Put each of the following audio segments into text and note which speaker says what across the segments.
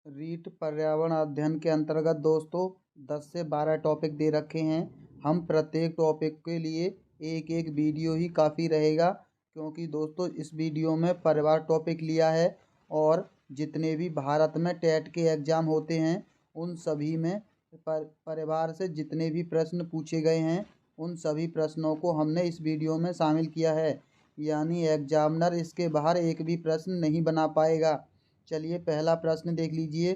Speaker 1: रीट पर्यावरण अध्ययन के अंतर्गत दोस्तों 10 से 12 टॉपिक दे रखे हैं। हम प्रत्येक टॉपिक के लिए एक एक वीडियो ही काफ़ी रहेगा, क्योंकि दोस्तों इस वीडियो में परिवार टॉपिक लिया है और जितने भी भारत में टेट के एग्ज़ाम होते हैं उन सभी में परिवार से जितने भी प्रश्न पूछे गए हैं उन सभी प्रश्नों को हमने इस वीडियो में शामिल किया है। यानी एग्जामिनर इसके बाहर एक भी प्रश्न नहीं बना पाएगा। चलिए पहला प्रश्न देख लीजिए।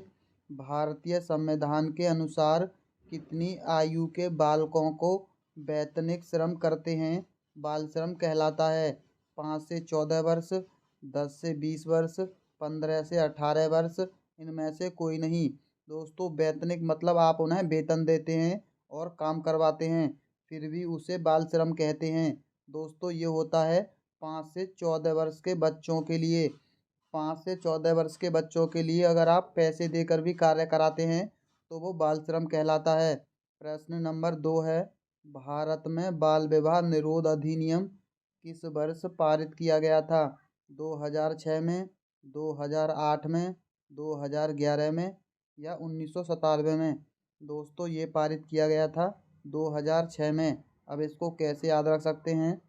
Speaker 1: भारतीय संविधान के अनुसार कितनी आयु के बालकों को वैतनिक श्रम करते हैं बाल श्रम कहलाता है? 5 से 14 वर्ष, 10 से 20 वर्ष, 15 से 18 वर्ष, इनमें से कोई नहीं। दोस्तों वैतनिक मतलब आप उन्हें वेतन देते हैं और काम करवाते हैं, फिर भी उसे बाल श्रम कहते हैं। दोस्तों ये होता है 5 से 14 वर्ष के बच्चों के लिए। 5 से 14 वर्ष के बच्चों के लिए अगर आप पैसे देकर भी कार्य कराते हैं तो वो बाल श्रम कहलाता है। प्रश्न नंबर 2 है, भारत में बाल विवाह निरोध अधिनियम किस वर्ष पारित किया गया था? 2006 में, 2008 में, 2011 में या 1997 में? दोस्तों ये पारित किया गया था 2006 में। अब इसको कैसे याद रख सकते हैं?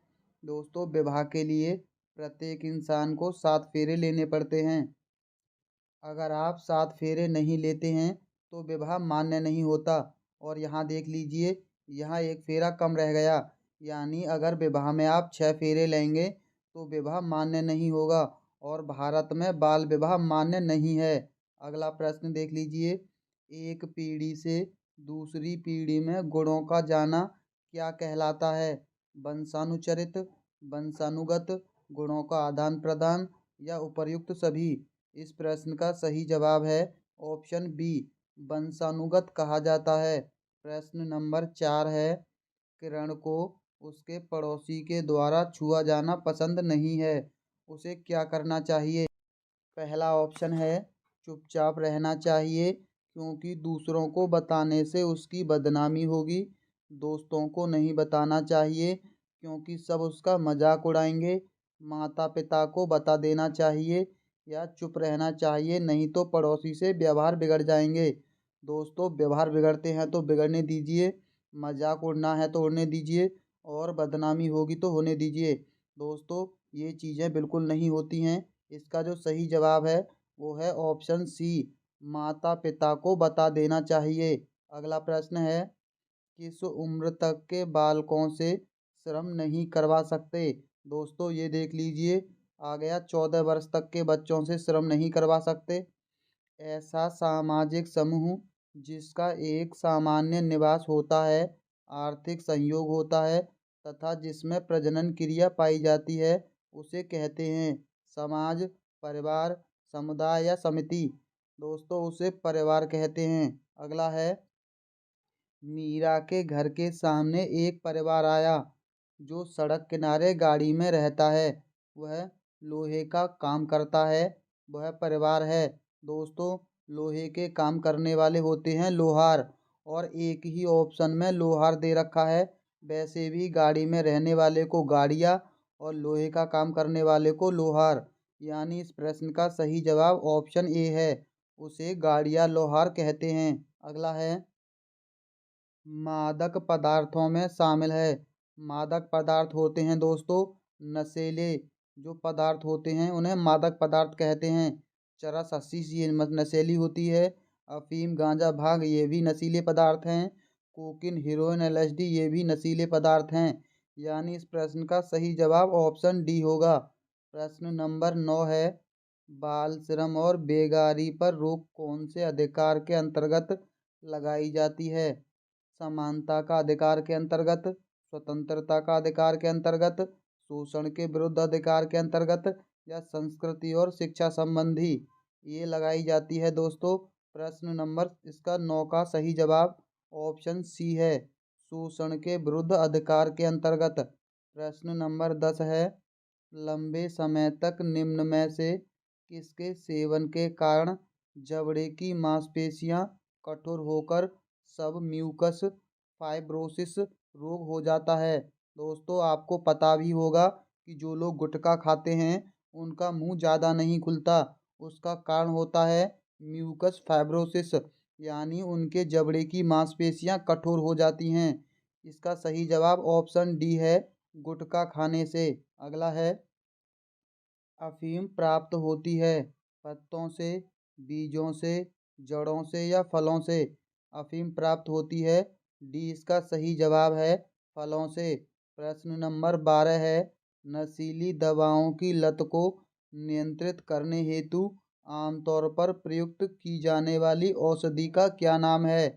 Speaker 1: दोस्तों विवाह के लिए प्रत्येक इंसान को 7 फेरे लेने पड़ते हैं। अगर आप 7 फेरे नहीं लेते हैं तो विवाह मान्य नहीं होता। और यहाँ देख लीजिए, यहाँ एक फेरा कम रह गया, यानी अगर विवाह में आप 6 फेरे लेंगे तो विवाह मान्य नहीं होगा और भारत में बाल विवाह मान्य नहीं है। अगला प्रश्न देख लीजिए। एक पीढ़ी से दूसरी पीढ़ी में गुणों का जाना क्या कहलाता है? वंशानुचरित, वंशानुगत, गुणों का आदान प्रदान या उपर्युक्त सभी? इस प्रश्न का सही जवाब है ऑप्शन बी, वंशानुगत कहा जाता है। प्रश्न नंबर 4 है, किरण को उसके पड़ोसी के द्वारा छुआ जाना पसंद नहीं है, उसे क्या करना चाहिए? पहला ऑप्शन है चुपचाप रहना चाहिए, क्योंकि दूसरों को बताने से उसकी बदनामी होगी। दोस्तों को नहीं बताना चाहिए, क्योंकि सब उसका मजाक उड़ाएंगे। माता पिता को बता देना चाहिए या चुप रहना चाहिए, नहीं तो पड़ोसी से व्यवहार बिगड़ जाएंगे। दोस्तों व्यवहार बिगड़ते हैं तो बिगड़ने दीजिए, मजाक उड़ना है तो उड़ने दीजिए और बदनामी होगी तो होने दीजिए। दोस्तों ये चीज़ें बिल्कुल नहीं होती हैं। इसका जो सही जवाब है वो है ऑप्शन सी, माता पिता को बता देना चाहिए। अगला प्रश्न है, किस उम्र तक के बालकों से श्रम नहीं करवा सकते? दोस्तों ये देख लीजिए, आ गया 14 वर्ष तक के बच्चों से श्रम नहीं करवा सकते। ऐसा सामाजिक समूह जिसका एक सामान्य निवास होता है, आर्थिक संयोग होता है तथा जिसमें प्रजनन क्रिया पाई जाती है, उसे कहते हैं समाज, परिवार, समुदाय या समिति? दोस्तों उसे परिवार कहते हैं। अगला है, मीरा के घर के सामने एक परिवार आया जो सड़क किनारे गाड़ी में रहता है, वह लोहे का काम करता है, वह परिवार है। दोस्तों लोहे के काम करने वाले होते हैं लोहार, और एक ही ऑप्शन में लोहार दे रखा है। वैसे भी गाड़ी में रहने वाले को गाड़िया और लोहे का काम करने वाले को लोहार, यानी इस प्रश्न का सही जवाब ऑप्शन ए है, उसे गाड़िया लोहार कहते हैं। अगला है, मादक पदार्थों में शामिल है। मादक पदार्थ होते हैं दोस्तों नशीले जो पदार्थ होते हैं उन्हें मादक पदार्थ कहते हैं। चरस, हशीश ये नशीली होती है। अफीम, गांजा, भांग ये भी नशीले पदार्थ हैं। कोकीन, हेरोइन, एलएसडी ये भी नशीले पदार्थ हैं। यानी इस प्रश्न का सही जवाब ऑप्शन डी होगा। प्रश्न नंबर 9 है, बाल श्रम और बेगारी पर रोक कौन से अधिकार के अंतर्गत लगाई जाती है? समानता का अधिकार के अंतर्गत, स्वतंत्रता का अधिकार के अंतर्गत, शोषण के विरुद्ध अधिकार के अंतर्गत या संस्कृति और शिक्षा संबंधी? ये लगाई जाती है दोस्तों। प्रश्न नंबर इसका 9 का सही जवाब ऑप्शन सी है, शोषण के विरुद्ध अधिकार के अंतर्गत। प्रश्न नंबर 10 है, लंबे समय तक निम्न में से किसके सेवन के कारण जबड़े की मांसपेशियां कठोर होकर सब म्यूकस फाइब्रोसिस रोग हो जाता है? दोस्तों आपको पता भी होगा कि जो लोग गुटखा खाते हैं उनका मुंह ज़्यादा नहीं खुलता, उसका कारण होता है म्यूकस फाइब्रोसिस, यानी उनके जबड़े की मांसपेशियां कठोर हो जाती हैं। इसका सही जवाब ऑप्शन डी है, गुटखा खाने से। अगला है, अफीम प्राप्त होती है पत्तों से, बीजों से, जड़ों से या फलों से? अफीम प्राप्त होती है, डी इसका सही जवाब है, फलों से। प्रश्न नंबर 12 है, नशीली दवाओं की लत को नियंत्रित करने हेतु आमतौर पर प्रयुक्त की जाने वाली औषधि का क्या नाम है?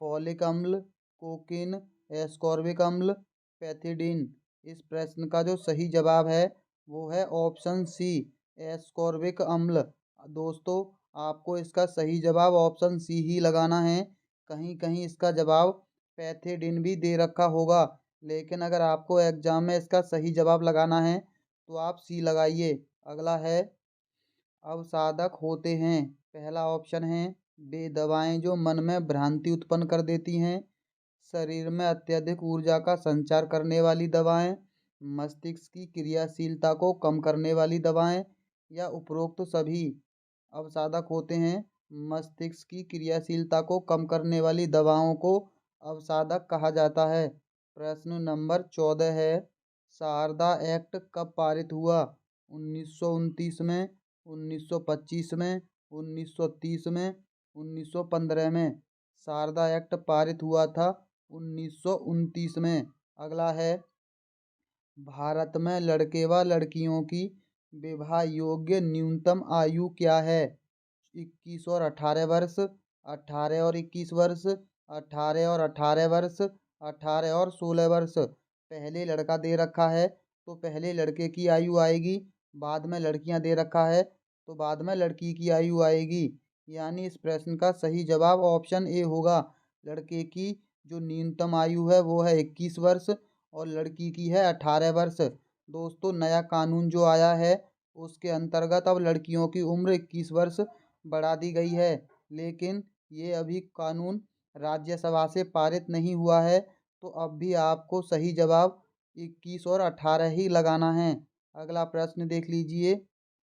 Speaker 1: फॉलिक अम्ल, कोकीन, एस्कॉर्बिक अम्ल, पैथिडीन? इस प्रश्न का जो सही जवाब है वो है ऑप्शन सी, एस्कॉर्बिक अम्ल। दोस्तों, आपको इसका सही जवाब ऑप्शन सी ही लगाना है। कहीं कहीं इसका जवाब पैथिडीन भी दे रखा होगा, लेकिन अगर आपको एग्जाम में इसका सही जवाब लगाना है तो आप सी लगाइए। अगला है, अवसादक होते हैं। पहला ऑप्शन है, वे दवाएं जो मन में भ्रांति उत्पन्न कर देती हैं। शरीर में अत्यधिक ऊर्जा का संचार करने वाली दवाएं, मस्तिष्क की क्रियाशीलता को कम करने वाली दवाएं, या उपरोक्त सभी? अवसादक होते हैं, मस्तिष्क की क्रियाशीलता को कम करने वाली दवाओं को अवसादक कहा जाता है। प्रश्न नंबर 14 है, शारदा एक्ट कब पारित हुआ? 1929 में, 1925 में, 1930 में, 1915 में? शारदा एक्ट पारित हुआ था 1929 में। अगला है, भारत में लड़के व लड़कियों की विवाह योग्य न्यूनतम आयु क्या है? 21 और 18 वर्ष, 18 और 21 वर्ष, 18 और 18 वर्ष, 18 और 16 वर्ष? पहले लड़का दे रखा है तो पहले लड़के की आयु आएगी, बाद में लड़कियां दे रखा है तो बाद में लड़की की आयु आएगी। यानी इस प्रश्न का सही जवाब ऑप्शन ए होगा। लड़के की जो न्यूनतम आयु है वो है 21 वर्ष और लड़की की है 18 वर्ष। दोस्तों, नया कानून जो आया है उसके अंतर्गत अब लड़कियों की उम्र 21 वर्ष बढ़ा दी गई है, लेकिन ये अभी कानून राज्यसभा से पारित नहीं हुआ है, तो अब भी आपको सही जवाब 21 और 18 ही लगाना है। अगला प्रश्न देख लीजिए,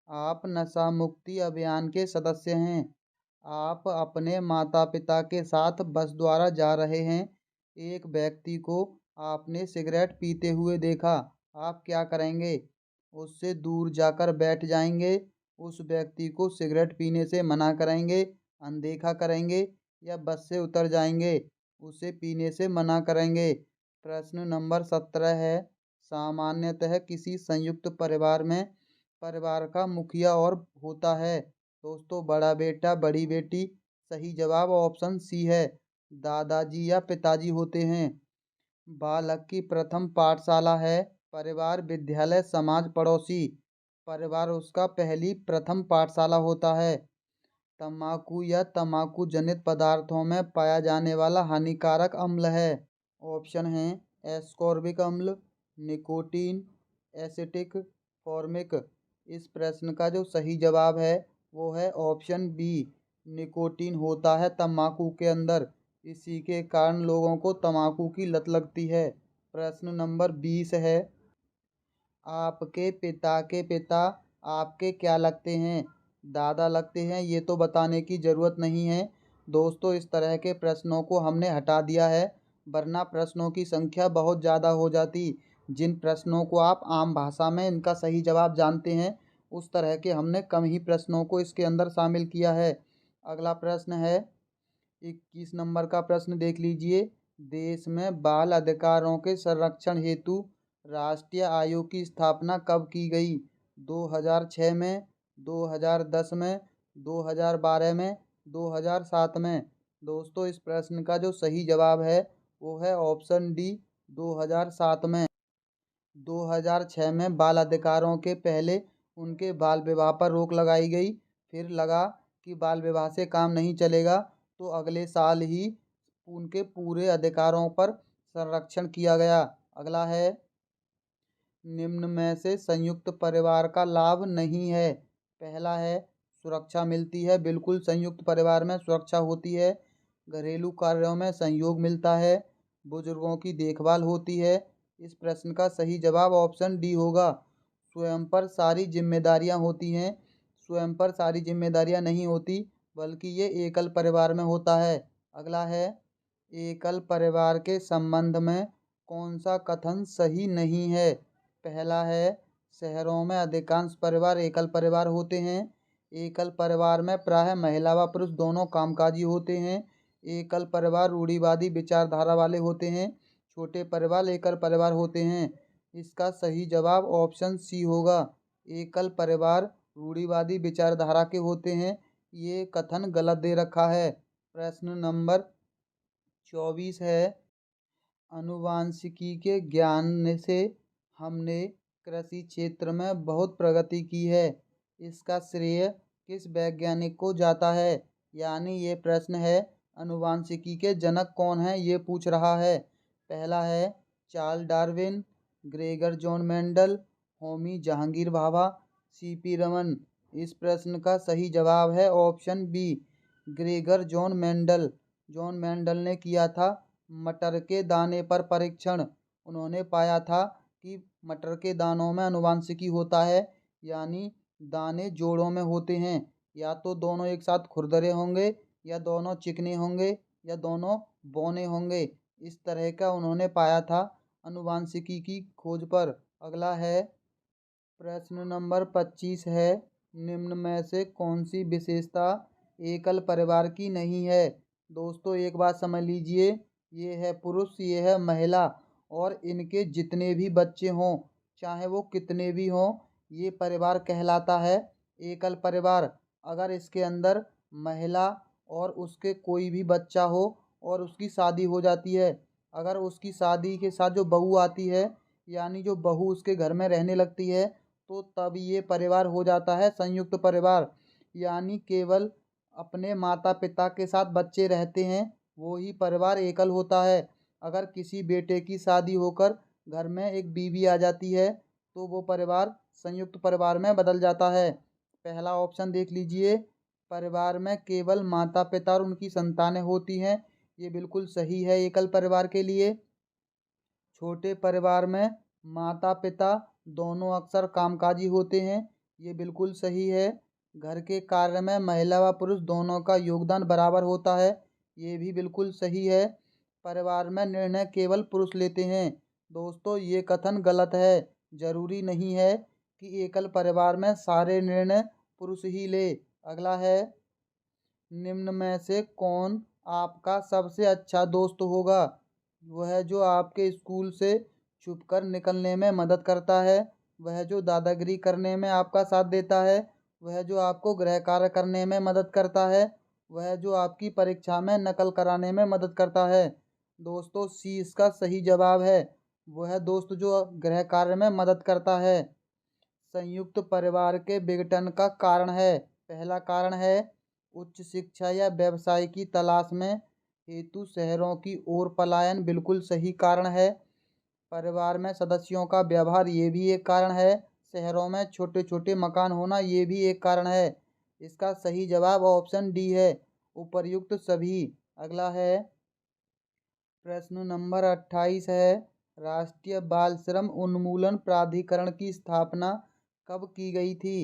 Speaker 1: आप नशा मुक्ति अभियान के सदस्य हैं। आप अपने माता पिता के साथ बस द्वारा जा रहे हैं। एक व्यक्ति को आपने सिगरेट पीते हुए देखा, आप क्या करेंगे? उससे दूर जाकर बैठ जाएंगे, उस व्यक्ति को सिगरेट पीने से मना करेंगे, अनदेखा करेंगे, या बस से उतर जाएंगे, उसे पीने से मना करेंगे? प्रश्न नंबर 17 है, सामान्यतः किसी संयुक्त परिवार में परिवार का मुखिया और होता है? दोस्तों, बड़ा बेटा, बड़ी बेटी? सही जवाब ऑप्शन सी है, दादाजी या पिताजी होते हैं। बालक की प्रथम पाठशाला है परिवार, विद्यालय, समाज, पड़ोसी? परिवार उसका पहली प्रथम पाठशाला होता है। तंबाकू या तंबाकू जनित पदार्थों में पाया जाने वाला हानिकारक अम्ल है? ऑप्शन है, एस्कॉर्बिक अम्ल, निकोटीन, एसिटिक, फॉर्मिक? इस प्रश्न का जो सही जवाब है वो है ऑप्शन बी, निकोटीन होता है तंबाकू के अंदर। इसी के कारण लोगों को तंबाकू की लत लगती है। प्रश्न नंबर 20 है, आपके पिता के पिता आपके क्या लगते हैं? दादा लगते हैं, ये तो बताने की ज़रूरत नहीं है। दोस्तों, इस तरह के प्रश्नों को हमने हटा दिया है, वरना प्रश्नों की संख्या बहुत ज़्यादा हो जाती। जिन प्रश्नों को आप आम भाषा में इनका सही जवाब जानते हैं, उस तरह के हमने कम ही प्रश्नों को इसके अंदर शामिल किया है। अगला प्रश्न है, 21 नंबर का प्रश्न देख लीजिए, देश में बाल अधिकारों के संरक्षण हेतु राष्ट्रीय आयोग की स्थापना कब की गई? 2006 में, 2010 में, 2012 में, 2007 में? दोस्तों, इस प्रश्न का जो सही जवाब है वो है ऑप्शन डी, 2007 में। 2006 में बाल अधिकारों के पहले उनके बाल विवाह पर रोक लगाई गई, फिर लगा कि बाल विवाह से काम नहीं चलेगा, तो अगले साल ही उनके पूरे अधिकारों पर संरक्षण किया गया। अगला है, निम्न में से संयुक्त परिवार का लाभ नहीं है? पहला है, सुरक्षा मिलती है, बिल्कुल संयुक्त परिवार में सुरक्षा होती है। घरेलू कार्यों में सहयोग मिलता है, बुजुर्गों की देखभाल होती है। इस प्रश्न का सही जवाब ऑप्शन डी होगा, स्वयं पर सारी जिम्मेदारियां होती हैं। स्वयं पर सारी जिम्मेदारियां नहीं होती, बल्कि ये एकल परिवार में होता है। अगला है, एकल परिवार के संबंध में कौन सा कथन सही नहीं है? पहला है, शहरों में अधिकांश परिवार एकल परिवार होते हैं। एकल परिवार में प्रायः महिला व पुरुष दोनों कामकाजी होते हैं। एकल परिवार रूढ़िवादी विचारधारा वाले होते हैं। छोटे परिवार एकल परिवार होते हैं। इसका सही जवाब ऑप्शन सी होगा। एकल परिवार रूढ़िवादी विचारधारा के होते हैं, ये कथन गलत दे रखा है। प्रश्न नंबर 24 है, आनुवांशिकी के ज्ञान से हमने कृषि क्षेत्र में बहुत प्रगति की है। इसका श्रेय किस वैज्ञानिक को जाता है? यानी ये प्रश्न है, आनुवांशिकी के जनक कौन है, ये पूछ रहा है। पहला है Charles Darwin, Gregor John Mendel, Homi Jehangir Bhabha, CP Raman. इस प्रश्न का सही जवाब है option B, Gregor John Mendel. John Mendel ने किया था मटर के दाने पर परीक्षण। उन्होंने पाया था कि मटर के दानों में आनुवांशिकी होता है, यानी दाने जोड़ों में होते हैं। या तो दोनों एक साथ खुरदरे होंगे, या दोनों चिकने होंगे, या दोनों बौने होंगे। इस तरह का उन्होंने पाया था आनुवांशिकी की खोज पर। अगला है, प्रश्न नंबर 25 है, निम्न में से कौन सी विशेषता एकल परिवार की नहीं है? दोस्तों एक बात समझ लीजिए, ये है पुरुष, ये है महिला, और इनके जितने भी बच्चे हों, चाहे वो कितने भी हों, ये परिवार कहलाता है एकल परिवार। अगर इसके अंदर महिला और उसके कोई भी बच्चा हो और उसकी शादी हो जाती है, अगर उसकी शादी के साथ जो बहू आती है, यानी जो बहू उसके घर में रहने लगती है, तो तब ये परिवार हो जाता है संयुक्त परिवार। यानी केवल अपने माता पिता के साथ बच्चे रहते हैं, वो ही परिवार एकल होता है। अगर किसी बेटे की शादी होकर घर में एक बीवी आ जाती है, तो वो परिवार संयुक्त परिवार में बदल जाता है। पहला ऑप्शन देख लीजिए, परिवार में केवल माता पिता और उनकी संतानें होती हैं, ये बिल्कुल सही है एकल परिवार के लिए। छोटे परिवार में माता पिता दोनों अक्सर कामकाजी होते हैं, ये बिल्कुल सही है। घर के कार्य में महिला व पुरुष दोनों का योगदान बराबर होता है, ये भी बिल्कुल सही है। परिवार में निर्णय केवल पुरुष लेते हैं। दोस्तों ये कथन गलत है। जरूरी नहीं है कि एकल परिवार में सारे निर्णय पुरुष ही ले। अगला है, निम्न में से कौन आपका सबसे अच्छा दोस्त होगा? वह जो आपके स्कूल से छुपकर निकलने में मदद करता है, वह जो दादागिरी करने में आपका साथ देता है, वह जो आपको गृह कार्य करने में मदद करता है, वह जो आपकी परीक्षा में नकल कराने में मदद करता है। दोस्तों सी इसका सही जवाब है, वह दोस्त जो गृह कार्य में मदद करता है। संयुक्त परिवार के विघटन का कारण है, पहला कारण है उच्च शिक्षा या व्यवसाय की तलाश में हेतु शहरों की ओर पलायन, बिल्कुल सही कारण है। परिवार में सदस्यों का व्यवहार, ये भी एक कारण है। शहरों में छोटे छोटे मकान होना, ये भी एक कारण है। इसका सही जवाब ऑप्शन डी है, उपर्युक्त सभी। अगला है, प्रश्न नंबर 28 है, राष्ट्रीय बाल श्रम उन्मूलन प्राधिकरण की स्थापना कब की गई थी?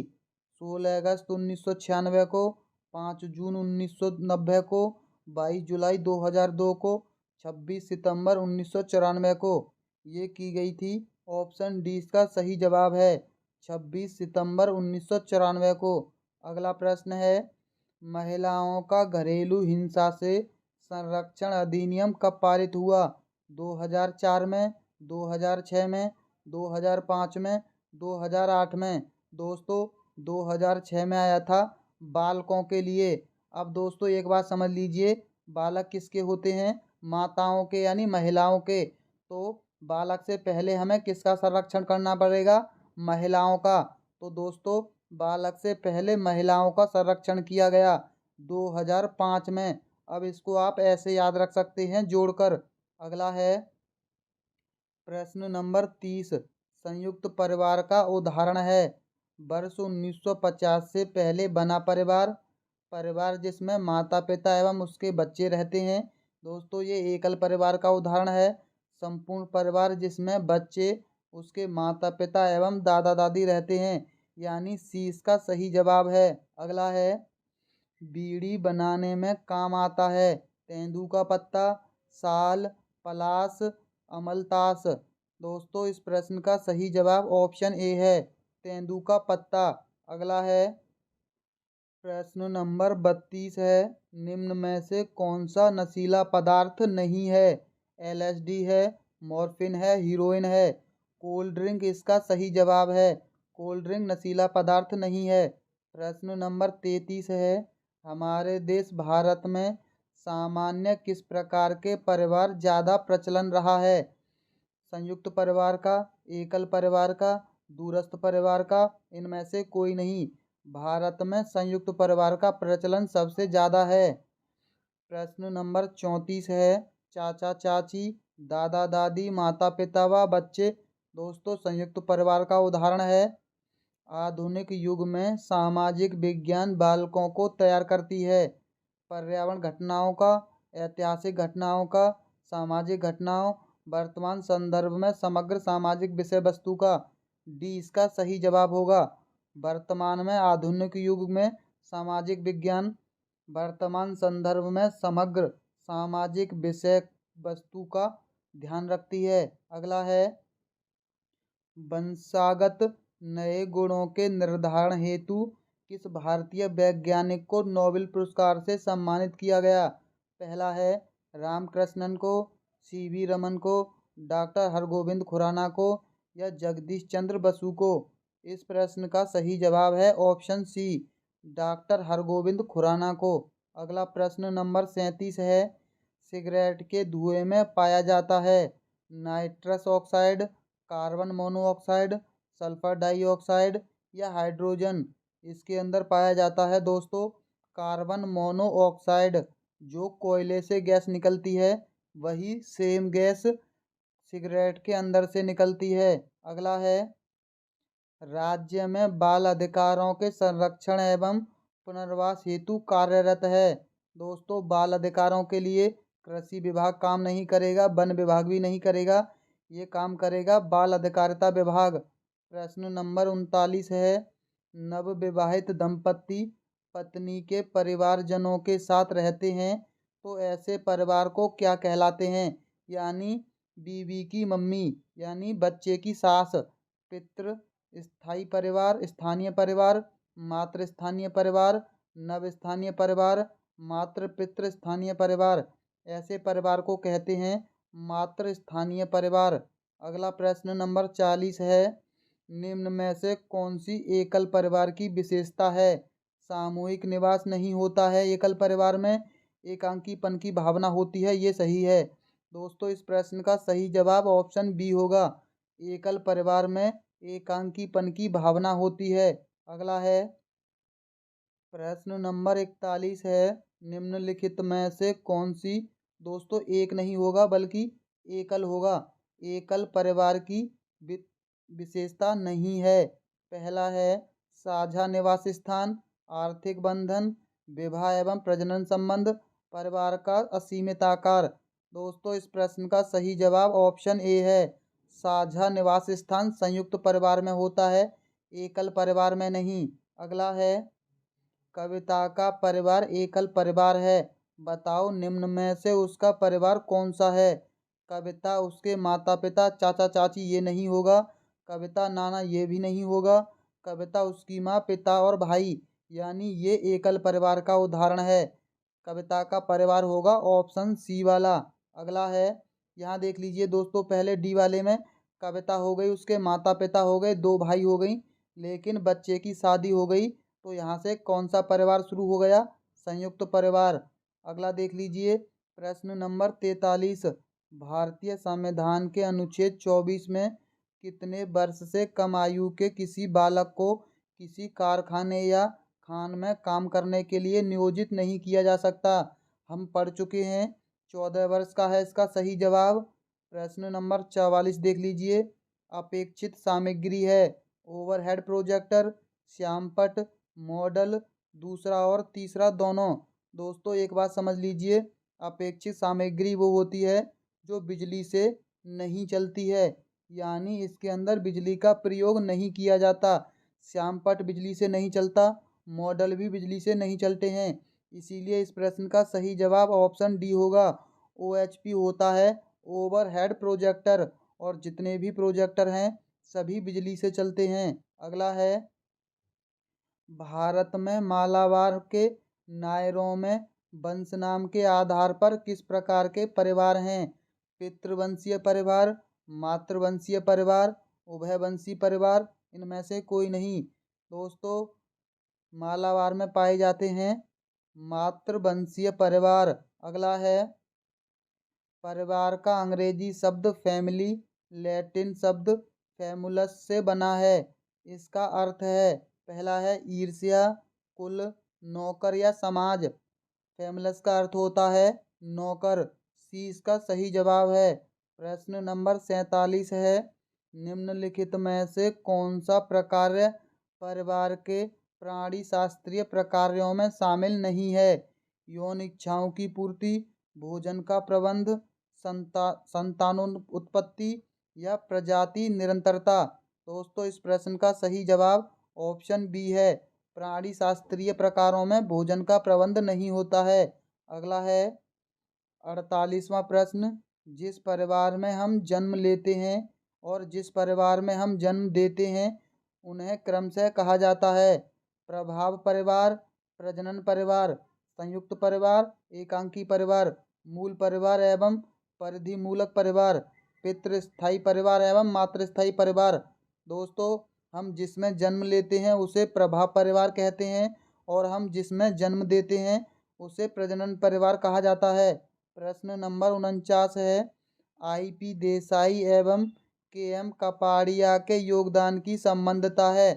Speaker 1: 16 अगस्त 1996 को, 5 जून 1990 को, 22 जुलाई 2002 को, 26 सितंबर 1994 को ये की गई थी। ऑप्शन डी इसका सही जवाब है, 26 सितंबर 1994 को। अगला प्रश्न है, महिलाओं का घरेलू हिंसा से संरक्षण अधिनियम कब पारित हुआ? 2004 में, 2006 में, 2005 में, 2008 में? दोस्तों 2006 में आया था बालकों के लिए। अब दोस्तों एक बात समझ लीजिए, बालक किसके होते हैं? माताओं के, यानी महिलाओं के। तो बालक से पहले हमें किसका संरक्षण करना पड़ेगा? महिलाओं का। तो दोस्तों बालक से पहले महिलाओं का संरक्षण किया गया 2005 में। अब इसको आप ऐसे याद रख सकते हैं जोड़कर। अगला है, प्रश्न नंबर 30, संयुक्त परिवार का उदाहरण है। वर्ष 1950 से पहले बना परिवार, परिवार जिसमें माता पिता एवं उसके बच्चे रहते हैं। दोस्तों ये एकल परिवार का उदाहरण है। संपूर्ण परिवार जिसमें बच्चे, उसके माता पिता एवं दादा दादी रहते हैं, यानी सी इसका सही जवाब है। अगला है, बीड़ी बनाने में काम आता है? तेंदू का पत्ता, साल, पलास, अमलतास। दोस्तों इस प्रश्न का सही जवाब ऑप्शन ए है, तेंदू का पत्ता। अगला है प्रश्न नंबर 32 है, निम्न में से कौन सा नशीला पदार्थ नहीं है? LSD है, मॉर्फिन है, हीरोइन है। कोल्ड ड्रिंक इसका सही जवाब है। कोल्ड ड्रिंक नशीला पदार्थ नहीं है। प्रश्न नंबर 33 है, हमारे देश भारत में सामान्य किस प्रकार के परिवार ज़्यादा प्रचलन रहा है? संयुक्त परिवार का, एकल परिवार का, दूरस्थ परिवार का, इनमें से कोई नहीं। भारत में संयुक्त परिवार का प्रचलन सबसे ज़्यादा है। प्रश्न नंबर 34 है, चाचा चाची, दादा दादी, माता पिता व बच्चे। दोस्तों संयुक्त परिवार का उदाहरण है। आधुनिक युग में सामाजिक विज्ञान बालकों को तैयार करती है। पर्यावरण घटनाओं का, ऐतिहासिक घटनाओं का, सामाजिक घटनाओं, वर्तमान संदर्भ में समग्र सामाजिक विषय वस्तु का। डी इसका सही जवाब होगा। वर्तमान में आधुनिक युग में सामाजिक विज्ञान वर्तमान संदर्भ में समग्र सामाजिक विषय वस्तु का ध्यान रखती है। अगला है वंशागत नए गुणों के निर्धारण हेतु किस भारतीय वैज्ञानिक को नोबेल पुरस्कार से सम्मानित किया गया? पहला है रामकृष्णन को, CV रमन को, डॉक्टर हरगोविंद खुराना को या जगदीश चंद्र बसु को। इस प्रश्न का सही जवाब है option C, doctor Hargobind Khorana को। अगला प्रश्न नंबर 37 है, सिगरेट के धुएं में पाया जाता है nitrous oxide, carbon monoxide, sulphur dioxide या हाइड्रोजन। इसके अंदर पाया जाता है दोस्तों कार्बन मोनोऑक्साइड। जो कोयले से गैस निकलती है वही सेम गैस सिगरेट के अंदर से निकलती है। अगला है राज्य में बाल अधिकारों के संरक्षण एवं पुनर्वास हेतु कार्यरत है। दोस्तों बाल अधिकारों के लिए कृषि विभाग काम नहीं करेगा, वन विभाग भी नहीं करेगा, ये काम करेगा बाल अधिकारिता विभाग। प्रश्न नंबर 39 है, नवविवाहित दंपत्ति पत्नी के परिवारजनों के साथ रहते हैं तो ऐसे परिवार को क्या कहलाते हैं? यानी बीवी की मम्मी, यानी बच्चे की सास, पितृ स्थायी परिवार, स्थानीय परिवार, मातृ स्थानीय परिवार, नव स्थानीय परिवार, मातृ पितृ स्थानीय परिवार। ऐसे परिवार को कहते हैं मातृ स्थानीय परिवार। अगला प्रश्न नंबर 40 है, निम्न में से कौन सी एकल परिवार की विशेषता है? सामूहिक निवास नहीं होता है एकल परिवार में, एकांकीपन की भावना होती है, ये सही है। दोस्तों इस प्रश्न का सही जवाब ऑप्शन बी होगा, एकल परिवार में एकांकीपन की भावना होती है। अगला है प्रश्न नंबर 41 है, निम्नलिखित में से कौन सी, दोस्तों एक नहीं होगा बल्कि एकल होगा, एकल परिवार की विशेषता नहीं है। पहला है साझा निवास स्थान, आर्थिक बंधन, विवाह एवं प्रजनन संबंध, परिवार का असीमित आकार। दोस्तों इस प्रश्न का सही जवाब ऑप्शन ए है, साझा निवास स्थान संयुक्त परिवार में होता है, एकल परिवार में नहीं। अगला है कविता का परिवार एकल परिवार है, बताओ निम्न में से उसका परिवार कौन सा है? कविता उसके माता पिता चाचा चाची ये नहीं होगा, कविता नाना ये भी नहीं होगा, कविता उसकी माँ पिता और भाई, यानी ये एकल परिवार का उदाहरण है। कविता का परिवार होगा ऑप्शन सी वाला। अगला है यहाँ देख लीजिए दोस्तों, पहले डी वाले में कविता हो गई, उसके माता पिता हो गए, दो भाई हो गई, लेकिन बच्चे की शादी हो गई तो यहाँ से कौन सा परिवार शुरू हो गया? संयुक्त परिवार। अगला देख लीजिए प्रश्न नंबर 43, भारतीय संविधान के अनुच्छेद 24 में कितने वर्ष से कम आयु के किसी बालक को किसी कारखाने या खान में काम करने के लिए नियोजित नहीं किया जा सकता? हम पढ़ चुके हैं, 14 वर्ष का है इसका सही जवाब। प्रश्न नंबर 44 देख लीजिए, अपेक्षित सामग्री है ओवरहेड प्रोजेक्टर, श्यामपट, मॉडल, दूसरा और तीसरा दोनों। दोस्तों एक बात समझ लीजिए, अपेक्षित सामग्री वो होती है जो बिजली से नहीं चलती है, यानी इसके अंदर बिजली का प्रयोग नहीं किया जाता। श्यामपट बिजली से नहीं चलता, मॉडल भी बिजली से नहीं चलते हैं, इसीलिए इस प्रश्न का सही जवाब ऑप्शन डी होगा। OHP होता है ओवरहेड प्रोजेक्टर, और जितने भी प्रोजेक्टर हैं सभी बिजली से चलते हैं। अगला है, भारत में मालाबार के नायरों में वंश नाम के आधार पर किस प्रकार के परिवार हैं? पितृवंशीय परिवार, मातृवंशीय परिवार, उभयवंशीय परिवार, इनमें से कोई नहीं। दोस्तों, मालाबार में पाए जाते हैं मातृवंशीय परिवार। अगला है, परिवार का अंग्रेजी शब्द फैमिली लैटिन शब्द फैमुलस से बना है। इसका अर्थ है, पहला है ईर्ष्या, कुल, नौकर या समाज। फैमुलस का अर्थ होता है नौकर। सी इसका सही जवाब है। प्रश्न नंबर 47 है, निम्नलिखित में से कौन सा प्रकार परिवार के प्राणी शास्त्रीय प्रकार्यों में शामिल नहीं है? यौन इच्छाओं की पूर्ति, भोजन का प्रबंध, संतानोत्पत्ति या प्रजाति निरंतरता। दोस्तों, इस प्रश्न का सही जवाब ऑप्शन बी है। प्राणी शास्त्रीय प्रकारों में भोजन का प्रबंध नहीं होता है। अगला है 48वां प्रश्न, जिस परिवार में हम जन्म लेते हैं और जिस परिवार में हम जन्म देते हैं उन्हें क्रमशः कहा जाता है? प्रभाव परिवार, प्रजनन परिवार, संयुक्त परिवार, एकांकी परिवार, मूल परिवार एवं परिधि मूलक परिवार, पितृस्थाई परिवार एवं मातृस्थाई परिवार। दोस्तों, हम जिसमें जन्म लेते हैं उसे प्रभाव परिवार कहते हैं, और हम जिसमें जन्म देते हैं उसे प्रजनन परिवार कहा जाता है। प्रश्न नंबर 49 है, IP देसाई एवं KM कपाड़िया के योगदान की संबंधता है?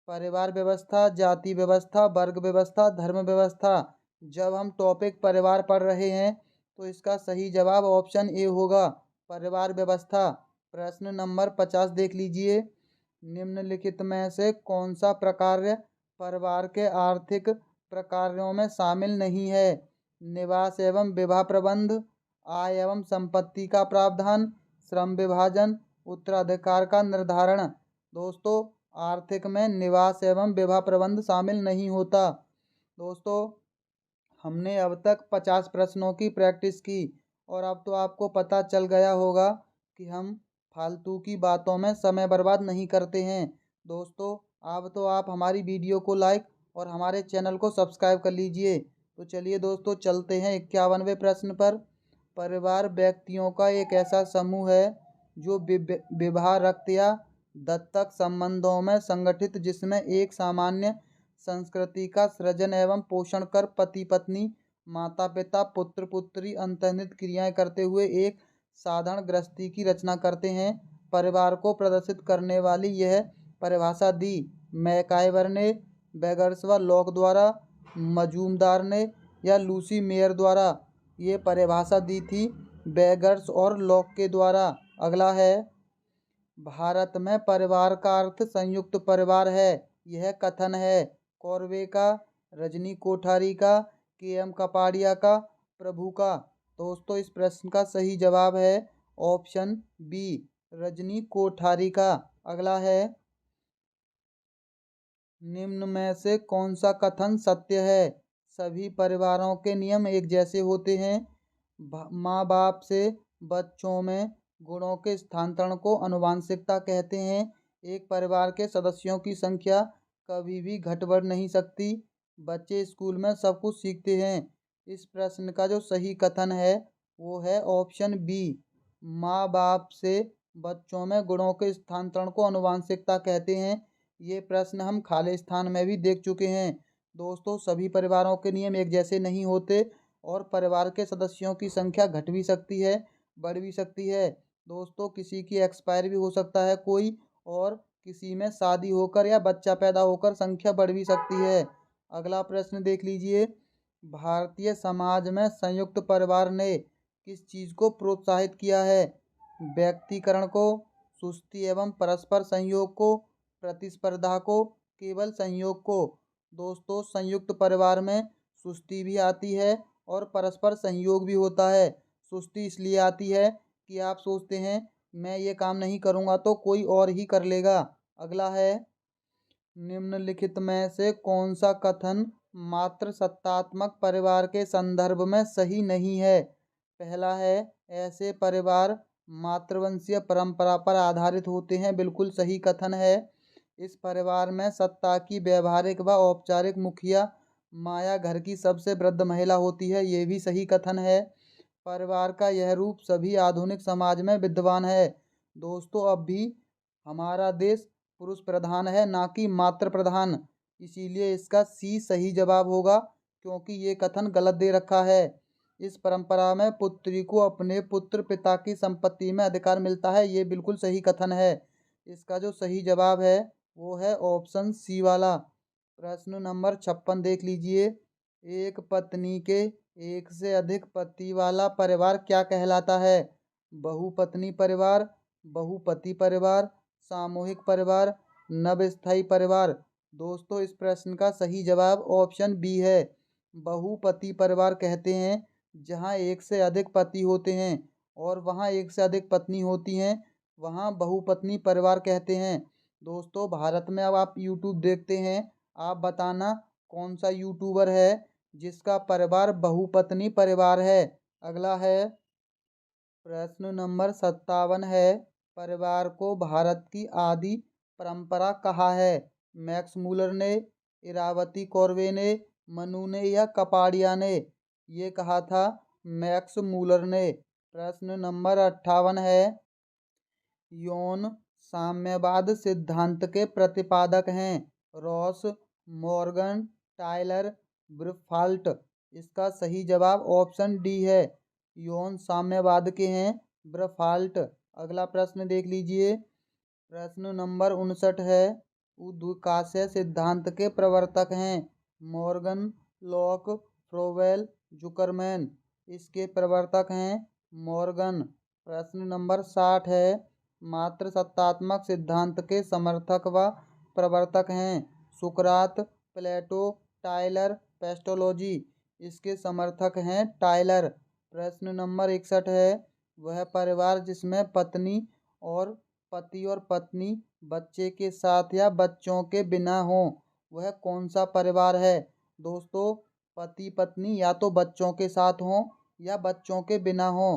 Speaker 1: परिवार व्यवस्था, जाति व्यवस्था, वर्ग व्यवस्था, धर्म व्यवस्था। जब हम टॉपिक परिवार पढ़ रहे हैं तो इसका सही जवाब ऑप्शन ए होगा, परिवार व्यवस्था। प्रश्न नंबर 50 देख लीजिए, निम्नलिखित में से कौन सा प्रकार परिवार के आर्थिक प्रकारों में शामिल नहीं है? निवास एवं विवाह प्रबंध, आय एवं संपत्ति का प्रावधान, श्रम विभाजन, उत्तराधिकार का निर्धारण। दोस्तों, आर्थिक में निवास एवं विवाह प्रबंध शामिल नहीं होता। दोस्तों, हमने अब तक 50 प्रश्नों की प्रैक्टिस की, और अब तो आपको पता चल गया होगा कि हम फालतू की बातों में समय बर्बाद नहीं करते हैं। दोस्तों, अब तो आप हमारी वीडियो को लाइक और हमारे चैनल को सब्सक्राइब कर लीजिए। तो चलिए दोस्तों, चलते हैं 51वें प्रश्न पर। परिवार व्यक्तियों का एक ऐसा समूह है जो विवाह, रक्त या दत्तक संबंधों में संगठित, जिसमें एक सामान्य संस्कृति का सृजन एवं पोषण कर पति पत्नी, माता पिता, पुत्र पुत्री अंतर्निहित क्रियाएं करते हुए एक साधारण गृहस्थी की रचना करते हैं। परिवार को प्रदर्शित करने वाली यह परिभाषा दी मैकाइवर ने, बेगर्स व लॉक द्वारा, मजूमदार ने या लूसी मेयर द्वारा? ये परिभाषा दी थी बेगर्स और लॉक के द्वारा। अगला है, भारत में परिवार का अर्थ संयुक्त परिवार है, यह कथन है कॉर्वे का, रजनी कोठारी का, KM कपाड़िया का, प्रभु का? दोस्तों, इस प्रश्न का सही जवाब है ऑप्शन बी, रजनी कोठारी का। अगला है, निम्न में से कौन सा कथन सत्य है? सभी परिवारों के नियम एक जैसे होते हैं। माँ बाप से बच्चों में गुणों के स्थानांतरण को आनुवंशिकता कहते हैं। एक परिवार के सदस्यों की संख्या कभी भी घट बढ़ नहीं सकती। बच्चे स्कूल में सब कुछ सीखते हैं। इस प्रश्न का जो सही कथन है वो है ऑप्शन बी, माँ बाप से बच्चों में गुणों के स्थानांतरण को आनुवंशिकता कहते हैं। ये प्रश्न हम खालिस्तान में भी देख चुके हैं। दोस्तों, सभी परिवारों के नियम एक जैसे नहीं होते, और परिवार के सदस्यों की संख्या घट भी सकती है, बढ़ भी सकती है। दोस्तों, किसी की एक्सपायर भी हो सकता है कोई, और किसी में शादी होकर या बच्चा पैदा होकर संख्या बढ़ भी सकती है। अगला प्रश्न देख लीजिए, भारतीय समाज में संयुक्त परिवार ने किस चीज़ को प्रोत्साहित किया है? व्यक्तिकरण को, सुस्ती एवं परस्पर संयोग को, प्रतिस्पर्धा को, केवल संयोग को? दोस्तों, संयुक्त परिवार में सुस्ती भी आती है और परस्पर संयोग भी होता है। सुस्ती इसलिए आती है कि आप सोचते हैं मैं ये काम नहीं करूँगा तो कोई और ही कर लेगा। अगला है, निम्नलिखित में से कौन सा कथन मातृसत्तात्मक परिवार के संदर्भ में सही नहीं है। पहला है, ऐसे परिवार मातृवंशीय परंपरा पर आधारित होते हैं। बिल्कुल सही कथन है। इस परिवार में सत्ता की व्यवहारिक व औपचारिक मुखिया माया घर की सबसे वृद्ध महिला होती है। ये भी सही कथन है। परिवार का यह रूप सभी आधुनिक समाज में विद्यमान है। दोस्तों, अब भी हमारा देश पुरुष प्रधान है, ना कि मातृ प्रधान। इसीलिए इसका सी सही जवाब होगा, क्योंकि ये कथन गलत दे रखा है। इस परंपरा में पुत्री को अपने पुत्र पिता की संपत्ति में अधिकार मिलता है। ये बिल्कुल सही कथन है। इसका जो सही जवाब है वो है ऑप्शन सी वाला। प्रश्न नंबर 56 देख लीजिए। एक पत्नी के एक से अधिक पति वाला परिवार क्या कहलाता है? बहुपत्नी परिवार, बहुपति परिवार, सामूहिक परिवार, नवस्थायी परिवार। दोस्तों, इस प्रश्न का सही जवाब ऑप्शन बी है। बहुपति परिवार कहते हैं जहाँ एक से अधिक पति होते हैं और वहाँ एक से अधिक पत्नी होती हैं, वहाँ बहुपत्नी परिवार कहते हैं। दोस्तों, भारत में अब आप यूट्यूब देखते हैं, आप बताना कौन सा यूट्यूबर है जिसका परिवार बहुपत्नी परिवार है। अगला है प्रश्न नंबर 57 है, परिवार को भारत की आदि परंपरा कहा है? मैक्स मूलर ने, इरावती कॉर्वे ने, मनु ने या कपाड़िया ने? ये कहा था मैक्स मूलर ने। प्रश्न नंबर 58 है, यौन साम्यवाद सिद्धांत के प्रतिपादक हैं? Ross, Morgan, Tylor, Briffault. इसका सही जवाब ऑप्शन डी है। यौन साम्यवाद के हैं ब्रिफाल्ट। अगला प्रश्न देख लीजिए। प्रश्न नंबर 59 है, उद्विकासय सिद्धांत के प्रवर्तक हैं? Morgan, Locke, Froebel, Zuckerman. इसके प्रवर्तक हैं मॉर्गन। प्रश्न नंबर 60 है, मातृसत्तात्मक सिद्धांत के समर्थक व प्रवर्तक हैं? सुकरात, प्लेटो, टायलर, पेस्टोलॉजी। इसके समर्थक हैं टायलर। प्रश्न नंबर 61 है, वह परिवार जिसमें पत्नी और पति और पत्नी बच्चे के साथ या बच्चों के बिना हो, वह कौन सा परिवार है? दोस्तों, पति पत्नी या तो बच्चों के साथ हो या बच्चों के बिना हो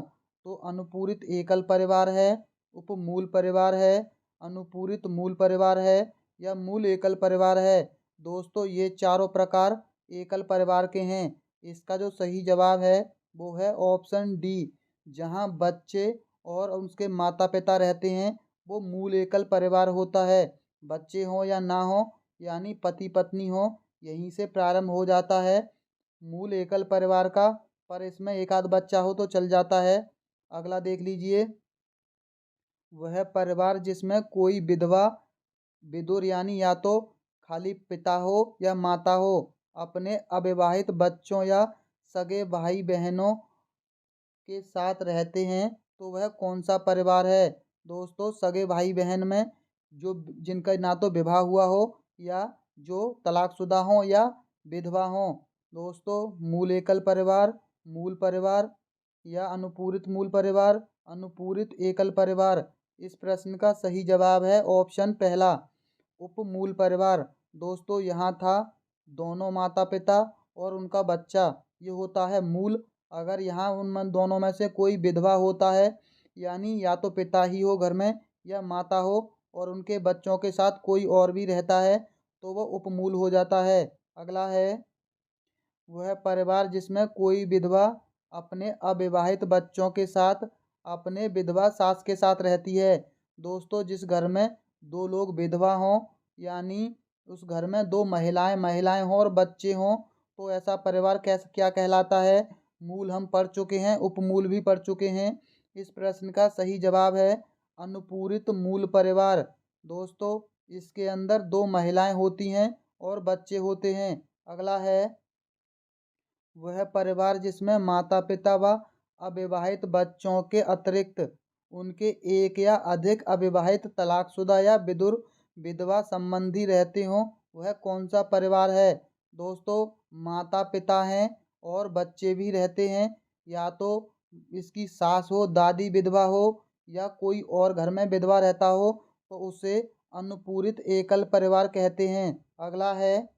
Speaker 1: तो अनुपूरित एकल परिवार है, उपमूल परिवार है, अनुपूरित मूल परिवार है या मूल एकल परिवार है। दोस्तों, ये चारों प्रकार एकल परिवार के हैं। इसका जो सही जवाब है वो है ऑप्शन डी। जहाँ बच्चे और उसके माता पिता रहते हैं वो मूल एकल परिवार होता है। बच्चे हों या ना हो, यानी पति पत्नी हो, यहीं से प्रारंभ हो जाता है मूल एकल परिवार का। पर इसमें एक आध बच्चा हो तो चल जाता है। अगला देख लीजिए। वह परिवार जिसमें कोई विधवा विदुर यानी या तो खाली पिता हो या माता हो अपने अविवाहित बच्चों या सगे भाई बहनों के साथ रहते हैं तो वह कौन सा परिवार है? दोस्तों, सगे भाई बहन में जो जिनका ना तो विवाह हुआ हो या जो तलाकशुदा हो या विधवा हो। दोस्तों, मूल एकल परिवार, मूल परिवार या अनुपूरित मूल परिवार, अनुपूरित एकल परिवार। इस प्रश्न का सही जवाब है ऑप्शन पहला, उपमूल परिवार। दोस्तों, यहाँ था दोनों माता पिता और उनका बच्चा, ये होता है मूल। अगर यहाँ उन दोनों में से कोई विधवा होता है, यानी या तो पिता ही हो घर में या माता हो और उनके बच्चों के साथ कोई और भी रहता है, तो वह उपमूल हो जाता है। अगला है, वह परिवार जिसमें कोई विधवा अपने अविवाहित बच्चों के साथ अपने विधवा सास के साथ रहती है। दोस्तों, जिस घर में दो लोग विधवा हों, यानी उस घर में दो महिलाएं महिलाएं हों और बच्चे हों, तो ऐसा परिवार कैसे क्या कहलाता है? मूल हम पढ़ चुके हैं, उपमूल भी पढ़ चुके हैं। इस प्रश्न का सही जवाब है अनुपूरित मूल परिवार। दोस्तों, इसके अंदर दो महिलाएं होती हैं और बच्चे होते हैं। अगला है, वह परिवार जिसमें माता पिता व अविवाहित बच्चों के अतिरिक्त उनके एक या अधिक अविवाहित तलाकशुदा या विधुर विधवा संबंधी रहते हों, वह कौन सा परिवार है? दोस्तों, माता पिता हैं और बच्चे भी रहते हैं, या तो इसकी सास हो, दादी विधवा हो या कोई और घर में विधवा रहता हो, तो उसे अनुपूरित एकल परिवार कहते हैं। अगला है,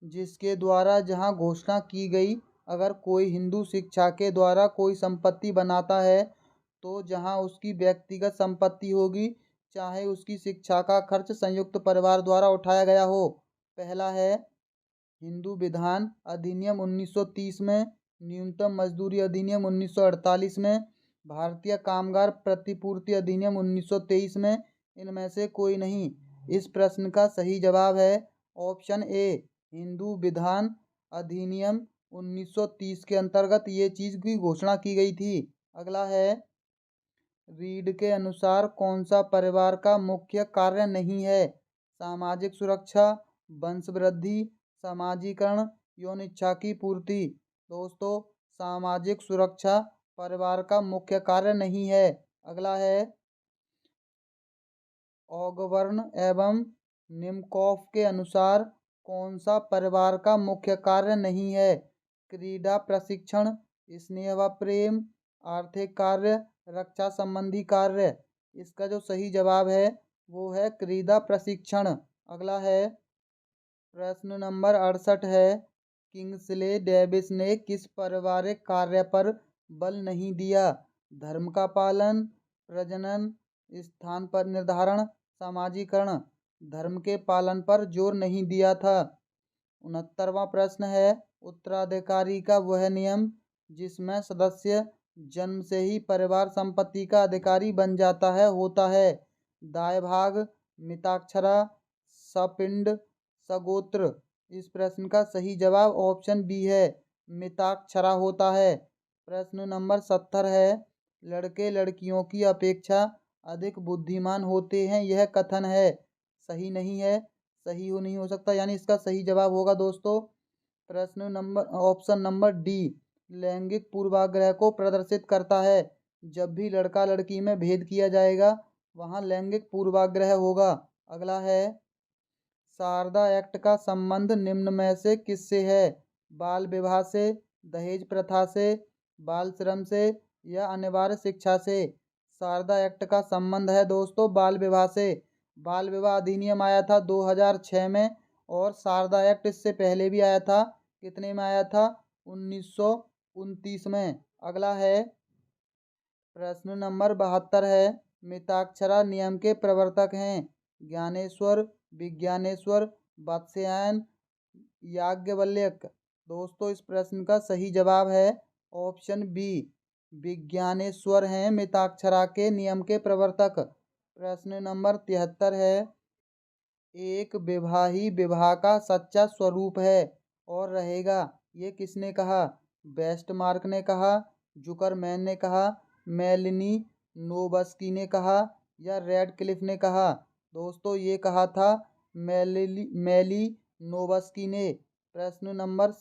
Speaker 1: जिसके द्वारा जहाँ घोषणा की गई, अगर कोई हिंदू शिक्षा के द्वारा कोई संपत्ति बनाता है तो जहाँ उसकी व्यक्तिगत संपत्ति होगी, चाहे उसकी शिक्षा का खर्च संयुक्त परिवार द्वारा उठाया गया हो। पहला है हिंदू विधान अधिनियम 1930 में, न्यूनतम मजदूरी अधिनियम 1948 में, भारतीय कामगार प्रतिपूर्ति अधिनियम 1923 में, इनमें से कोई नहीं। इस प्रश्न का सही जवाब है ऑप्शन ए, हिंदू विधान अधिनियम 1930 के अंतर्गत ये चीज़ की घोषणा की गई थी। अगला है रीड के अनुसार कौन सा परिवार का मुख्य कार्य नहीं है? सामाजिक सुरक्षा, वंशवृद्धि, समाजीकरण, यौन इच्छा की पूर्ति। दोस्तों, सामाजिक सुरक्षा परिवार का मुख्य कार्य नहीं है। अगला है ऑगबर्न एवं निमकॉफ के अनुसार कौन सा परिवार का मुख्य कार्य नहीं है? क्रीड़ा प्रशिक्षण, स्नेह व प्रेम, आर्थिक कार्य, रक्षा संबंधी कार्य। इसका जो सही जवाब है वो है क्रीड़ा प्रशिक्षण। अगला है प्रश्न नंबर 68 है, किंग्सले डेविस ने किस पारिवारिक कार्य पर बल नहीं दिया? धर्म का पालन, प्रजनन, स्थान पर निर्धारण, समाजीकरण। धर्म के पालन पर जोर नहीं दिया था। 69वां प्रश्न है, उत्तराधिकारी का वह नियम जिसमें सदस्य जन्म से ही परिवार संपत्ति का अधिकारी बन जाता है होता है? दाय भाग, मिताक्षरा, सपिंड, सगोत्र। इस प्रश्न का सही जवाब ऑप्शन बी है, मिताक्षरा होता है। प्रश्न नंबर 70 है, लड़के लड़कियों की अपेक्षा अधिक बुद्धिमान होते हैं, यह कथन है? सही नहीं है, सही हो नहीं हो सकता, यानी इसका सही जवाब होगा दोस्तों प्रश्न नंबर ऑप्शन नंबर डी, लैंगिक पूर्वाग्रह को प्रदर्शित करता है। जब भी लड़का लड़की में भेद किया जाएगा वहाँ लैंगिक पूर्वाग्रह होगा। अगला है शारदा एक्ट का संबंध निम्न में से किससे है? बाल विवाह से, दहेज प्रथा से, बाल श्रम से या अनिवार्य शिक्षा से? शारदा एक्ट का संबंध है दोस्तों बाल विवाह से। बाल विवाह अधिनियम आया था 2006 में और शारदा एक्ट इससे पहले भी आया था। कितने में आया था? 1929 में। अगला है प्रश्न नंबर 72 है, मिताक्षरा नियम के प्रवर्तक हैं ज्ञानेश्वर, विज्ञानेश्वर, वात्स्यायन, याज्ञवल्क्य। दोस्तों, इस प्रश्न का सही जवाब है ऑप्शन बी, विज्ञानेश्वर हैं मिताक्षरा के नियम के प्रवर्तक। प्रश्न नंबर 73 है, एक विवाह ही विवाह का सच्चा स्वरूप है और रहेगा, ये किसने कहा? वेस्टमार्क ने कहा, जुकरमैन ने कहा, मेलनी नोबस्की ने कहा या रेडक्लिफ ने कहा? दोस्तों, ये कहा था मेली नोबस्की ने। प्रश्न नंबर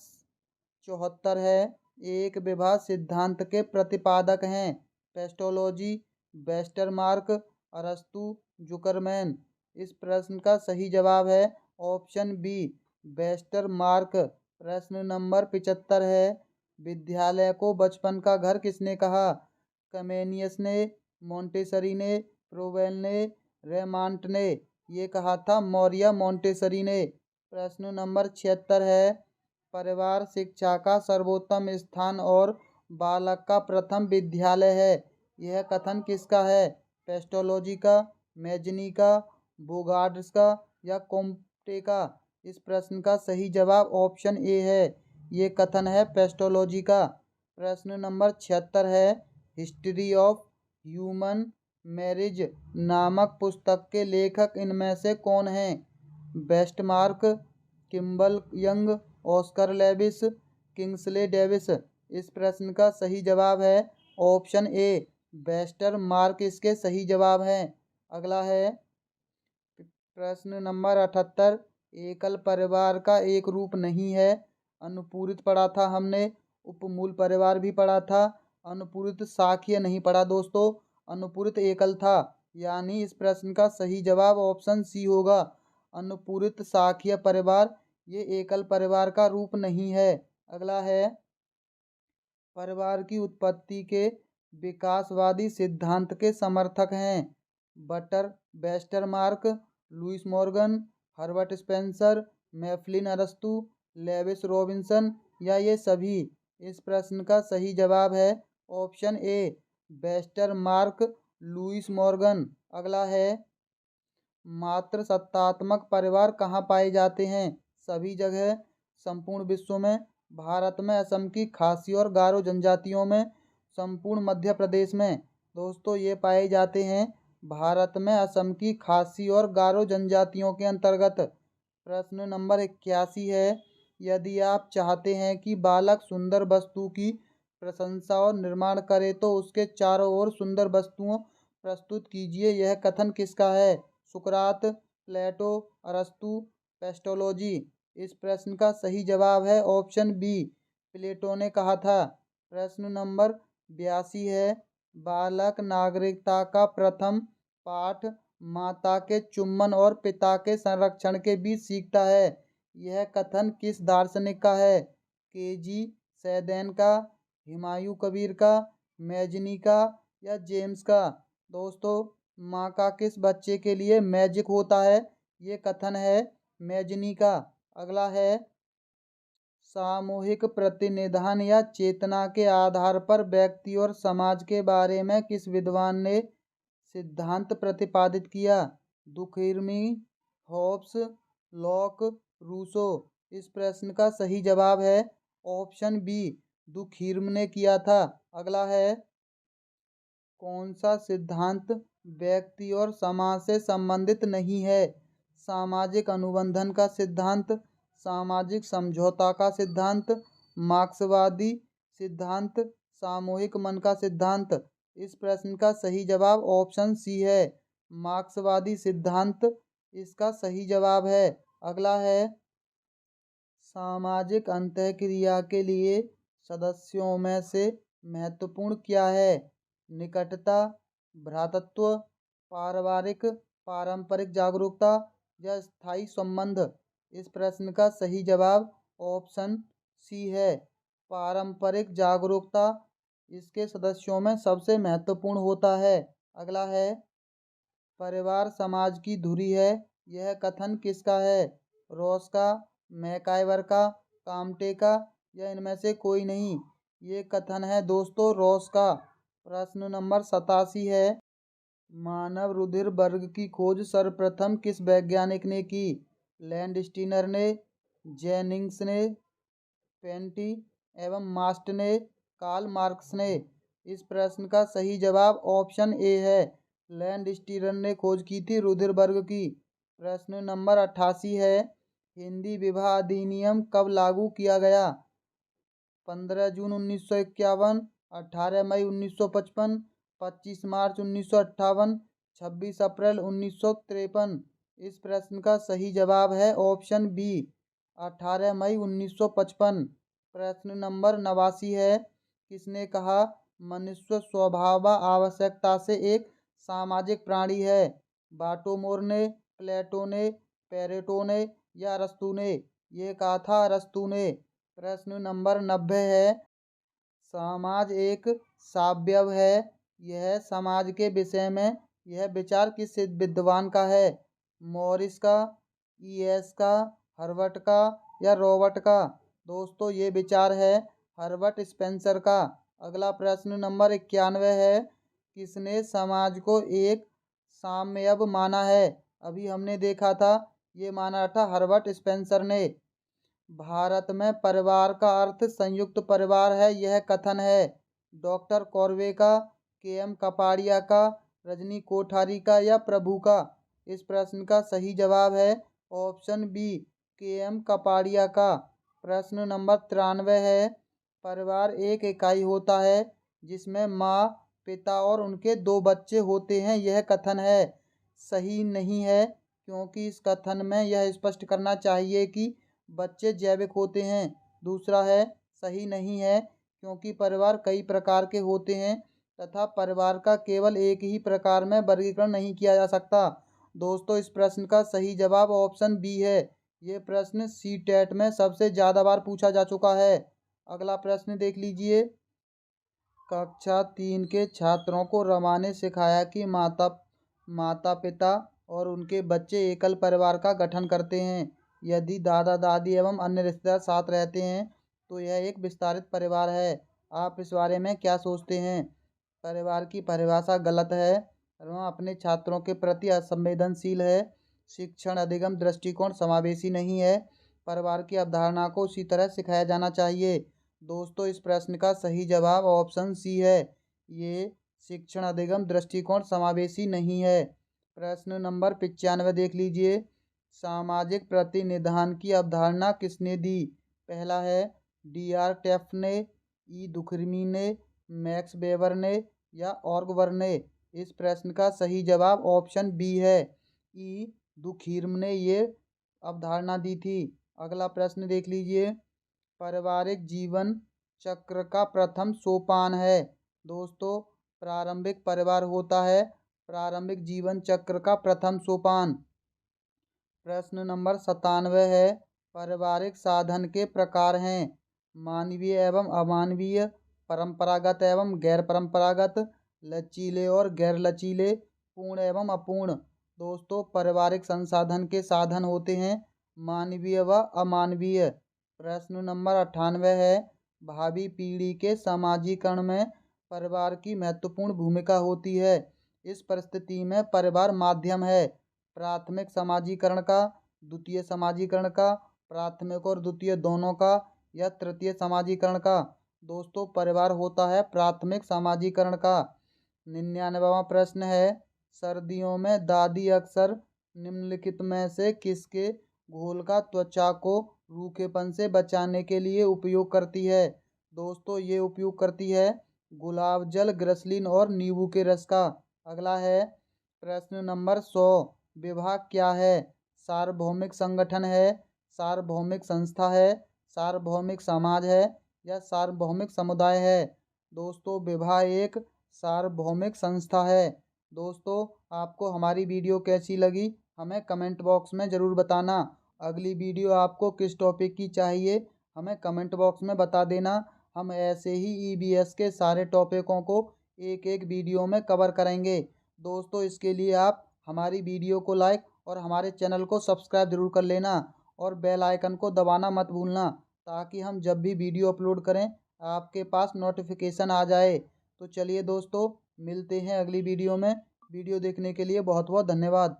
Speaker 1: 74 है, एक विवाह सिद्धांत के प्रतिपादक हैं पेस्टोलॉजी, वेस्टरमार्क, अरस्तु, जुकरमैन। इस प्रश्न का सही जवाब है ऑप्शन बी, वेस्टरमार्क। प्रश्न नंबर 75 है, विद्यालय को बचपन का घर किसने कहा? कमेनियस ने, मोंटेसरी ने, प्रोवेल ने, रेमांट ने। ये कहा था मौर्य मोंटेसरी ने। प्रश्न नंबर 76 है, परिवार शिक्षा का सर्वोत्तम स्थान और बालक का प्रथम विद्यालय है, यह कथन किसका है? पेस्टोलॉजी का, मैजनी का, बोगार्ड्स का या कोम्टे का? इस प्रश्न का सही जवाब ऑप्शन ए है, ये कथन है पेस्टोलॉजी का। प्रश्न नंबर 76 है, हिस्ट्री ऑफ ह्यूमन मैरिज नामक पुस्तक के लेखक इनमें से कौन हैं? Westmark, Kimball Young, Oscar Lewis, Kingsley Davis. इस प्रश्न का सही जवाब है ऑप्शन ए, वेस्टरमार्क इसके सही जवाब हैं। अगला है प्रश्न नंबर 78, एकल परिवार का एक रूप नहीं है। अनुपूरित पढ़ा था हमने, उपमूल परिवार भी पढ़ा था, अनुपूरित शाखीय नहीं पढ़ा दोस्तों, अनुपूरित एकल था। यानी इस प्रश्न का सही जवाब ऑप्शन सी होगा, अनुपूरित शाखीय परिवार ये एकल परिवार का रूप नहीं है। अगला है परिवार की उत्पत्ति के विकासवादी सिद्धांत के समर्थक हैं बटर, Westermarck, Lewis Morgan, Herbert Spencer, मैफ्लिन अरस्तु, लेविस रॉबिन्सन या ये सभी? इस प्रश्न का सही जवाब है option A Westermarck Lewis Morgan. अगला है मात्र सत्तात्मक परिवार कहाँ पाए जाते हैं? सभी जगह, संपूर्ण विश्व में, भारत में, असम की खासी और गारो जनजातियों में, संपूर्ण मध्य प्रदेश में। दोस्तों ये पाए जाते हैं भारत में असम की खासी और गारो जनजातियों के अंतर्गत। प्रश्न नंबर 81 है, यदि आप चाहते हैं कि बालक सुंदर वस्तु की प्रशंसा और निर्माण करे तो उसके चारों ओर सुंदर वस्तुओं प्रस्तुत कीजिए। यह कथन किसका है? सुकरात, प्लेटो, अरस्तु, पेस्टोलॉजी। इस प्रश्न का सही जवाब है ऑप्शन बी प्लेटो ने कहा था। प्रश्न नंबर 82 है, बालक नागरिकता का प्रथम पाठ माता के चुम्बन और पिता के संरक्षण के बीच सीखता है। यह कथन किस दार्शनिक का है? केजी सैदेन का, हुमायूं कबीर का, मैजनी का या जेम्स का? दोस्तों माँ का किस बच्चे के लिए मैजिक होता है? ये कथन है मैजनी का। अगला है सामूहिक प्रतिनिधान या चेतना के आधार पर व्यक्ति और समाज के बारे में किस विद्वान ने सिद्धांत प्रतिपादित किया? दुखिर्मी, हॉब्स, लॉक, रूसो। इस प्रश्न का सही जवाब है ऑप्शन बी दुखिर्म ने किया था। अगला है कौन सा सिद्धांत व्यक्ति और समाज से संबंधित नहीं है? सामाजिक अनुबंधन का सिद्धांत, सामाजिक समझौता का सिद्धांत, मार्क्सवादी सिद्धांत, सामूहिक मन का सिद्धांत। इस प्रश्न का सही जवाब ऑप्शन सी है मार्क्सवादी सिद्धांत इसका सही जवाब है। अगला है सामाजिक अंतःक्रिया के लिए सदस्यों में से महत्वपूर्ण क्या है? निकटता, भ्रातृत्व, पारंपरिक जागरूकता या स्थायी संबंध? इस प्रश्न का सही जवाब ऑप्शन सी है पारंपरिक जागरूकता इसके सदस्यों में सबसे महत्वपूर्ण होता है। अगला है परिवार समाज की धुरी है। यह कथन किसका है? रॉस का, मैकाइवर का, काम्टे का या इनमें से कोई नहीं? ये कथन है दोस्तों रॉस का। प्रश्न नंबर 87 है, मानव रुधिर वर्ग की खोज सर्वप्रथम किस वैज्ञानिक ने की? लैंडस्टीनर ने, जेनिंग्स ने, पेंटी एवं मास्ट ने, कार्ल मार्क्स ने? इस प्रश्न का सही जवाब ऑप्शन ए है लैंडस्टीनर ने खोज की थी रुधिर वर्ग की। प्रश्न नंबर 88 है, हिंदी विवाह अधिनियम कब लागू किया गया? 15 जून 1951, 18 मई 1955, 25 मार्च 1958, 26 अप्रैल 1953। इस प्रश्न का सही जवाब है ऑप्शन बी 18 मई 1955। प्रश्न नंबर 89 है, किसने कहा मनुष्य स्वभाव आवश्यकता से एक सामाजिक प्राणी है? बाटोमोर ने, प्लेटो ने, पेरेटो ने या अरस्तू ने? ये कहा था अरस्तू ने। प्रश्न नंबर 90 है, समाज एक सावयव है। यह समाज के विषय में यह विचार किस विद्वान का है? मॉरिस का, ईएस का, हर्बर्ट का या रॉबर्ट का? दोस्तों ये विचार है हर्बर्ट स्पेंसर का। अगला प्रश्न नंबर 91 है, किसने समाज को एक साम्यव माना है? अभी हमने देखा था ये माना था हर्बर्ट स्पेंसर ने। भारत में परिवार का अर्थ संयुक्त परिवार है। यह कथन है डॉक्टर कॉर्वे का, के.एम. कपाड़िया का, रजनी कोठारी का या प्रभु का? इस प्रश्न का सही जवाब है ऑप्शन बी के.एम. कपाड़िया का। प्रश्न नंबर 93 है, परिवार एक इकाई होता है जिसमें माँ, पिता और उनके 2 बच्चे होते हैं। यह कथन है सही नहीं है क्योंकि इस कथन में यह स्पष्ट करना चाहिए कि बच्चे जैविक होते हैं। दूसरा है सही नहीं है क्योंकि परिवार कई प्रकार के होते हैं तथा परिवार का केवल एक ही प्रकार में वर्गीकरण नहीं किया जा सकता। दोस्तों इस प्रश्न का सही जवाब ऑप्शन बी है। ये प्रश्न सीटेट में सबसे ज़्यादा बार पूछा जा चुका है। अगला प्रश्न देख लीजिए, कक्षा 3 के छात्रों को रमा ने सिखाया कि माता पिता और उनके बच्चे एकल परिवार का गठन करते हैं। यदि दादा दादी एवं अन्य रिश्तेदार साथ रहते हैं तो यह एक विस्तारित परिवार है। आप इस बारे में क्या सोचते हैं? परिवार की परिभाषा गलत है। वह अपने छात्रों के प्रति असंवेदनशील है। शिक्षण अधिगम दृष्टिकोण समावेशी नहीं है। परिवार की अवधारणा को उसी तरह सिखाया जाना चाहिए। दोस्तों, इस प्रश्न का सही जवाब ऑप्शन सी है। ये शिक्षण अधिगम दृष्टिकोण समावेशी नहीं है। प्रश्न नंबर 95 देख लीजिए। सामाजिक प्रतिनिधान की अवधारणा किसने दी? पहला है डी.आर. टैफ्ट ने, ई. दुखर्मी ने, मैक्स वेबर ने या ऑर्गवर ने। इस प्रश्न का सही जवाब ऑप्शन बी है। ई. दुखर्मी ने ये अवधारणा दी थी। अगला प्रश्न देख लीजिए। पारिवारिक जीवन चक्र का प्रथम सोपान है। दोस्तों, प्रारंभिक परिवार होता है प्रारंभिक जीवन चक्र का प्रथम सोपान। प्रश्न नंबर 97 है। पारिवारिक साधन के प्रकार हैं। मानवीय एवं अमानवीय, परंपरागत एवं गैर परंपरागत, लचीले और गैर लचीले, पूर्ण एवं अपूर्ण। दोस्तों, पारिवारिक संसाधन के साधन होते हैं मानवीय व अमानवीय। प्रश्न नंबर 98 है। भावी पीढ़ी के समाजीकरण में परिवार की महत्वपूर्ण भूमिका होती है। इस परिस्थिति में परिवार माध्यम है प्राथमिक समाजीकरण का, द्वितीय समाजीकरण का, प्राथमिक और द्वितीय दोनों का या तृतीय समाजीकरण का। दोस्तों, परिवार होता है प्राथमिक समाजीकरण का। 99वां प्रश्न है। सर्दियों में दादी अक्सर निम्नलिखित में से किसके घोल का त्वचा को रूखेपन से बचाने के लिए उपयोग करती है? दोस्तों, ये उपयोग करती है गुलाब जल, ग्लिसरीन और नींबू के रस का। अगला है प्रश्न नंबर 100। विवाह क्या है? सार्वभौमिक संगठन है, सार्वभौमिक संस्था है, सार्वभौमिक समाज है या सार्वभौमिक समुदाय है? दोस्तों, विवाह एक सार्वभौमिक संस्था है। दोस्तों, आपको हमारी वीडियो कैसी लगी हमें कमेंट बॉक्स में ज़रूर बताना। अगली वीडियो आपको किस टॉपिक की चाहिए हमें कमेंट बॉक्स में बता देना। हम ऐसे ही ईवीएस के सारे टॉपिकों को एक एक वीडियो में कवर करेंगे। दोस्तों, इसके लिए आप हमारी वीडियो को लाइक और हमारे चैनल को सब्सक्राइब जरूर कर लेना और बेल आइकन को दबाना मत भूलना, ताकि हम जब भी वीडियो अपलोड करें आपके पास नोटिफिकेशन आ जाए। तो चलिए दोस्तों, मिलते हैं अगली वीडियो में। वीडियो देखने के लिए बहुत बहुत धन्यवाद।